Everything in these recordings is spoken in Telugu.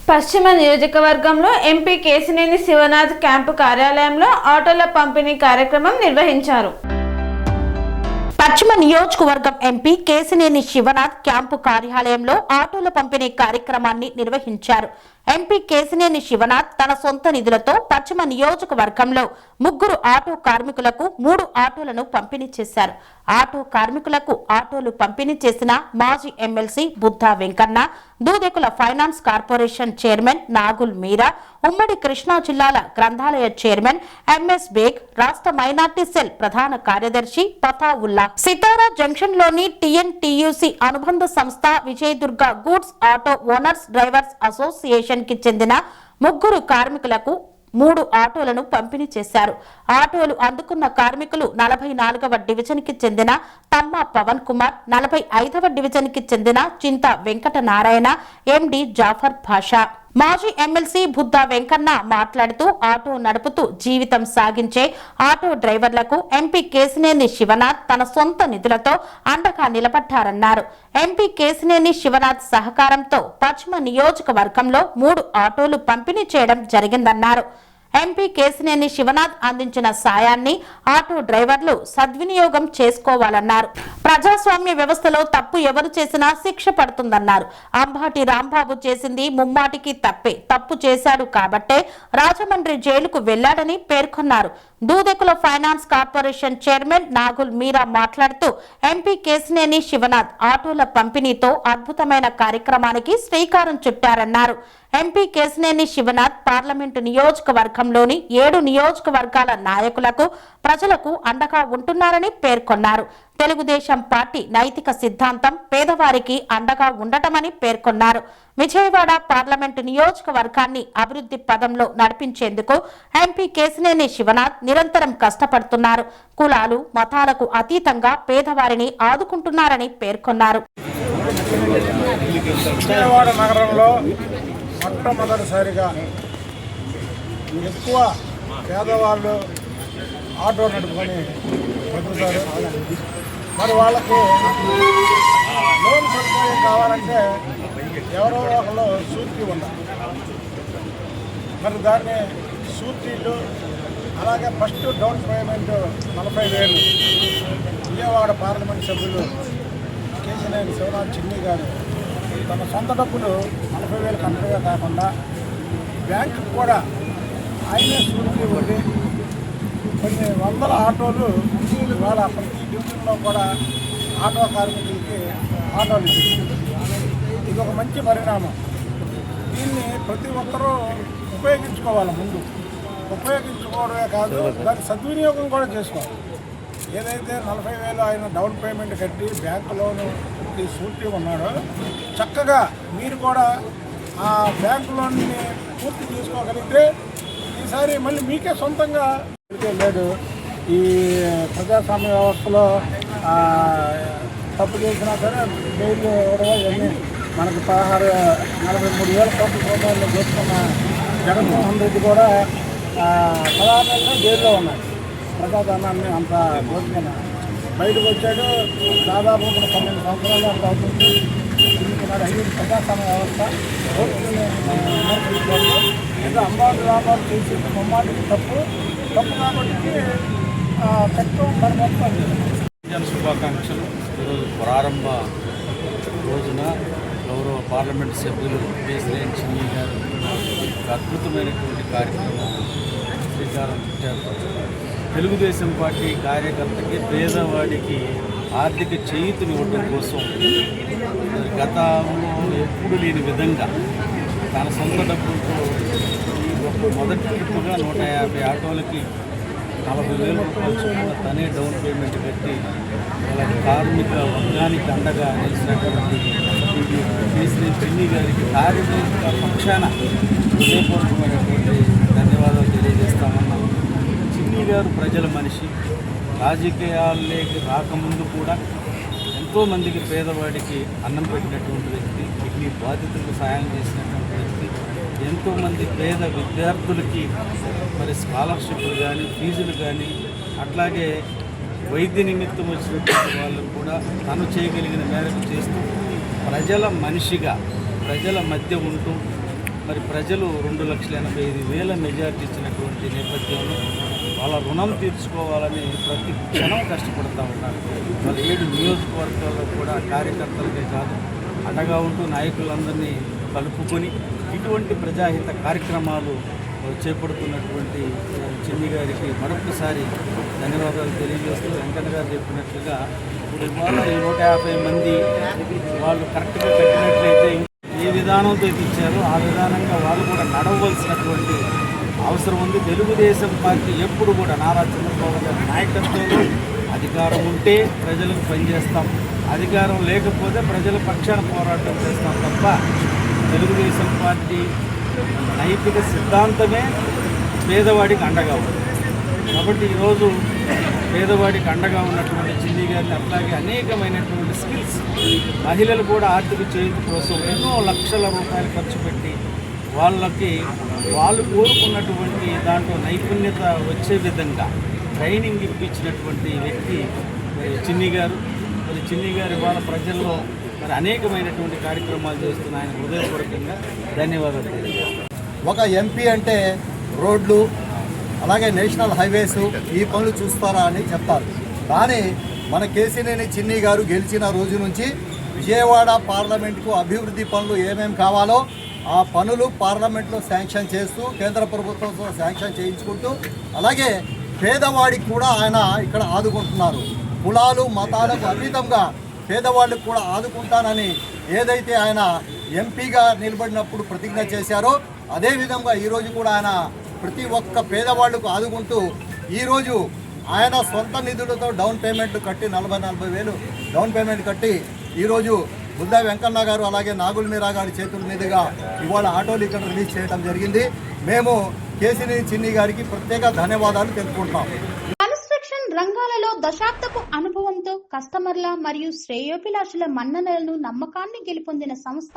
పశ్చిమ నియోజకవర్గంలో ఎంపీ కేశినేని శివనాథ్ క్యాంపు కార్యాలయంలో ఆటోల పంపిణీ కార్యక్రమం నిర్వహించారు. పశ్చిమ నియోజకవర్గం ఎంపీ కేశినేని శివనాథ్ క్యాంపు కార్యాలయంలో ఆటోల పంపిణీ కార్యక్రమాన్ని నిర్వహించారు. ఎంపీ కేశినేని శివనాథ్ తన సొంత నిధులతో పశ్చిమ నియోజకవర్గంలో 3 ఆటో కార్మికులకు 3 ఆటోలను పంపిణీ చేశారు. ఆటో కార్మికులకు ఆటోలు పంపిణీ చేసిన మాజీ MLC Buddha Venkanna, Dudekula finance corporation chairman Nagul Meera, ఉమ్మడి కృష్ణా జిల్లాల గ్రంథాలయ చైర్మన్ ఎంఎస్ బేగ్, రాష్ట్ర మైనార్టీ సెల్ ప్రధాన కార్యదర్శి పతావుల్లా, సితారా జంక్షన్ లోని టిఎన్టీయూసీ అనుబంధ సంస్థ Vijayadurga goods auto owners drivers association కి చెందిన 3 కార్మికులకు 3 ఆటోలను పంపిణీ చేశారు. ఆటోలు అందుకున్న కార్మికులు 44వ డివిజన్ కి చెందిన తమ్మ పవన్ కుమార్, 45వ డివిజన్ కి చెందిన చింత వెంకట నారాయణ, ఎండి జాఫర్ భాషా. మాజీ ఎమ్మెల్సీ బుద్ధా వెంకన్న మాట్లాడుతూ ఆటో నడుపుతూ జీవితం సాగించే ఆటో డ్రైవర్లకు ఎంపీ కేశినేని శివనాథ్ తన సొంత నిధులతో అండగా నిలబడ్డారన్నారు. ఎంపీ కేశినేని శివనాథ్ సహకారంతో పశ్చిమ నియోజకవర్గంలో 3 ఆటోలు పంపిణీ చేయడం జరిగిందన్నారు. ఎంపీ కేశినేని శివనాథ్ అందించిన సాయాన్ని ఆటో డ్రైవర్లు సద్వినియోగం చేసుకోవాలన్నారు. ప్రజాస్వామ్య వ్యవస్థలో తప్పు ఎవరు చేసినా శిక్ష పడుతుందన్నారు. అంబాటి రాంబాబు చేసింది ముమ్మాటికి తప్పే, తప్పు చేశాడు కాబట్టే రాజమండ్రి జైలుకు వెళ్లాడని పేర్కొన్నారు. Dudekula finance corporation chairman Nagul మీరా మాట్లాడుతూ ఎంపీ కేశినేని శివనాథ్ ఆటోల పంపిణీతో అద్భుతమైన కార్యక్రమానికి శ్రీకారం చుట్టారన్నారు. ఎంపీ కేశినేని శివనాథ్ పార్లమెంటు నియోజకవర్గంలోని 7 నియోజకవర్గాల నాయకులకు, ప్రజలకు అండగా ఉంటున్నారని పేర్కొన్నారు. తెలుగుదేశం పార్టీ నైతిక సిద్ధాంతం పేదవారికి అండగా ఉండటమని పేర్కొన్నారు. విజయవాడ పార్లమెంటు నియోజకవర్గాన్ని అభివృద్ధి పదంలో నడిపించేందుకు ఎంపీ కేశినేని శివనాథ్ నిరంతరం కష్టపడుతున్నారు. కులాలు మతాలకు అతీతంగా పేదవారిని ఆదుకుంటున్నారని పేర్కొన్నారు. విజయవాడ నగరంలో మొట్టమొదటిసారిగా ఎక్కువ పేదవాళ్ళు ఆటో నడుపుకొని బతుకుతారు. మరి వాళ్ళకి లోన్ సదుపాయం కావాలంటే ఎవరో ఒకళ్ళు షూరిటీ ఉండాలి. మరి దాన్ని షూరిటీలు అలాగే first down payment 40,000 Vijayawada parliament సభ్యులు కేశినేని శివనాథ్ చిన్ని గారు తన సొంత డబ్బులు 40,000 కట్టడమే కాకుండా బ్యాంకుకు కూడా ఆయనే షూరిటీ ఉండి కొన్ని వందల ఆటోలు ఇవాళ ప్రతి డివిజన్లో కూడా ఆటో కార్మికులకి ఆటోలు ఇచ్చింది. ఇది ఒక మంచి పరిణామం. దీన్ని ప్రతి ఒక్కరూ ఉపయోగించుకోవాలి. ముందు ఉపయోగించుకోవడమే కాదు, దాని సద్వినియోగం కూడా చేసుకోవాలి. ఏదైతే 40,000 ఆయన డౌన్ పేమెంట్ కట్టి బ్యాంకు లోను షూరిటీ ఉన్నాడో చక్కగా మీరు కూడా ఆ బ్యాంకు లోన్ని పూర్తి చేసుకోగలిగితే ఈసారి మళ్ళీ మీకే సొంతంగా లేదు. ఈ ప్రజాస్వామ్య వ్యవస్థలో తప్పు చేసినా సరే బెయిల్ ఇవ్వడం ఇవన్నీ మనకు 43,000 కోట్ల రూపాయలు చేసుకున్న జగన్మోహన్ రెడ్డి కూడా 16 నెలలు జైల్లో ఉన్నాయి. ప్రజాధనాన్ని అంత దోచుకున్నా బయటకు వచ్చాడు. దాదాపు 12 సంవత్సరాలు అంత అవుతుంది. ఇది ప్రజాస్వామ్య వ్యవస్థ ఏదో అంబాటి రాంబాబు చేసి ముమ్మాటికి తప్పు కాబట్టి చట్టం దాని మొత్తం. శుభాకాంక్షలు. ఈరోజు ప్రారంభ రోజున గౌరవ పార్లమెంట్ సభ్యులు కేశినేని చిన్ని గారు అద్భుతమైనటువంటి కార్యక్రమం శ్రీకారం చుట్టారు. తెలుగుదేశం పార్టీ కార్యకర్తకి పేదవాడికి ఆర్థిక చేయూతనివ్వడం కోసం గతంలో ఎప్పుడు లేని విధంగా తన సొంత డబ్బులతో మొదటి ట్రిప్పుగా 150 ఆటోలకి 40,000 రూపాయలు చొప్పున తనే డౌన్ పేమెంట్ కట్టి వాళ్ళ కార్మిక వర్గానికి అండగా నిలిచినటువంటి కేశినేని చిన్ని గారికి కార్మిక పక్షాన హృదయపూర్వకమైనటువంటి ధన్యవాదాలు తెలియజేస్తామన్నాం. చిన్ని గారు ప్రజల మనిషి. రాజకీయాల్లోకి రాకముందు కూడా ఎంతోమందికి పేదవాడికి అన్నం పెట్టినటువంటి వ్యక్తి, ఇన్ని బాధితులకు సాయం చేసినటువంటి వ్యక్తి, ఎంతోమంది పేద విద్యార్థులకి మరి స్కాలర్షిప్లు కానీ ఫీజులు కానీ అట్లాగే వైద్య నిమిత్తం వచ్చినటువంటి వాళ్ళు కూడా తను చేయగలిగిన మేరకు చేస్తూ ప్రజల మనిషిగా ప్రజల మధ్య ఉంటూ మరి ప్రజలు 2,85,000 మెజార్టీ ఇచ్చినటువంటి నేపథ్యంలో వాళ్ళ రుణం తీర్చుకోవాలని ప్రతి క్షణం కష్టపడుతూ ఉన్నారు. వాళ్ళ 7 నియోజకవర్గాల్లో కూడా కార్యకర్తలకే కాదు అండగా ఉంటూ నాయకులందరినీ కలుపుకొని ఇటువంటి ప్రజాహిత కార్యక్రమాలు చేపడుతున్నటువంటి చిన్ని గారికి మరొకసారి ధన్యవాదాలు తెలియజేస్తూ వెంకన్న గారు చెప్పినట్లుగా ఇప్పుడు ఇవాళ ఈ 150 మంది వాళ్ళు కరెక్ట్గా కట్టినట్లయితే ఏ విధానంతో ఇచ్చారో ఆ విధానంగా వాళ్ళు కూడా నడవలసినటువంటి అవసరం ఉంది. తెలుగుదేశం పార్టీ ఎప్పుడు కూడా నారా చంద్రబాబు గారి నాయకత్వంలో అధికారం ఉంటే ప్రజలకు పనిచేస్తాం, అధికారం లేకపోతే ప్రజల పక్షాన పోరాటం చేస్తాం తప్ప తెలుగుదేశం పార్టీ నైతిక సిద్ధాంతమే పేదవాడికి అండగా ఉంది. కాబట్టి ఈరోజు పేదవాడికి అండగా ఉన్నటువంటి చిన్ని గారిని అట్లాగే అనేకమైనటువంటి స్కిల్స్ మహిళలు కూడా ఆర్థిక చేయుత కోసం ఎన్నో లక్షల రూపాయలు ఖర్చు పెట్టి వాళ్ళకి వాళ్ళు కోరుకున్నటువంటి దాంట్లో నైపుణ్యత వచ్చే విధంగా ట్రైనింగ్ ఇప్పించినటువంటి వ్యక్తి చిన్ని గారు. మరి చిన్ని గారు ఇవాళ ప్రజల్లో మరి అనేకమైనటువంటి కార్యక్రమాలు చేస్తున్న ఆయన హృదయపూర్వకంగా ధన్యవాదాలు తెలియజేస్తాను. ఒక ఎంపీ అంటే రోడ్లు అలాగే నేషనల్ హైవేస్ ఈ పనులు చూస్తారా అని చెప్తారు. కానీ మన కేసినేని చిన్ని గారు గెలిచిన రోజు నుంచి విజయవాడ పార్లమెంట్కు అభివృద్ధి పనులు ఏమేమి కావాలో ఆ పనులు పార్లమెంట్లో శాంక్షన్ చేస్తూ కేంద్ర ప్రభుత్వంతో శాంక్షన్ చేయించుకుంటూ అలాగే పేదవాడికి కూడా ఆయన ఇక్కడ ఆదుకుంటున్నారు. కులాలు మతాలకు అతీతంగా పేదవాళ్ళకు కూడా ఆదుకుంటానని ఏదైతే ఆయన ఎంపీగా నిలబడినప్పుడు ప్రతిజ్ఞ చేశారో అదేవిధంగా ఈరోజు కూడా ఆయన ప్రతి ఒక్క పేదవాళ్లకు ఆదుకుంటూ ఈరోజు ఆయన సొంత నిధులతో డౌన్ పేమెంట్లు కట్టి 40,000 డౌన్ పేమెంట్ కట్టి ఈరోజు బుద్ధా వెంకన్న గారు అలాగే నాగుల మీరా గారి చేతుల మీదుగా ఇవాళ ఆటోలు ఇక్కడ రిలీజ్ చేయడం జరిగింది. మేము కేసినేని చిన్ని గారికి ప్రత్యేక ధన్యవాదాలు తెలుపుకుంటున్నాం. కన్స్ట్రక్షన్ రంగాలలో దశాబ్దపు అనుభవంతో కస్టమర్ల మరియు శ్రేయోభిలాషుల మన్ననలను నమ్మకాన్ని గెలుపొందిన సంస్థ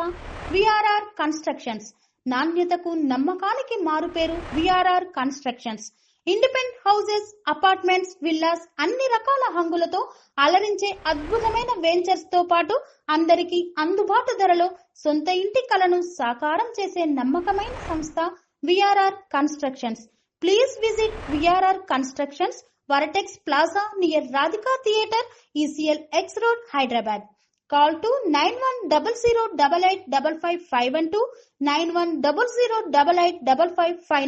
విఆర్ఆర్ కన్స్ట్రక్షన్స్. నాణ్యతకు నమ్మకానికి మారుపేరు VRR constructions. Independent houses, apartments, villas అన్ని రకాల హంగులతో అలరించే అద్భుతమైన వెంచర్స్ తో పాటు అందరికీ అందుబాటు ధరలో సొంత ఇంటి కలను సాకారం చేసే నమ్మకమైన సంస్థ VRR constructions. Please visit VRR constructions, వరటెక్స్ plaza near Radhika theatre, ECL X Road, Hyderabad. Call to 910088555512, 9100885555.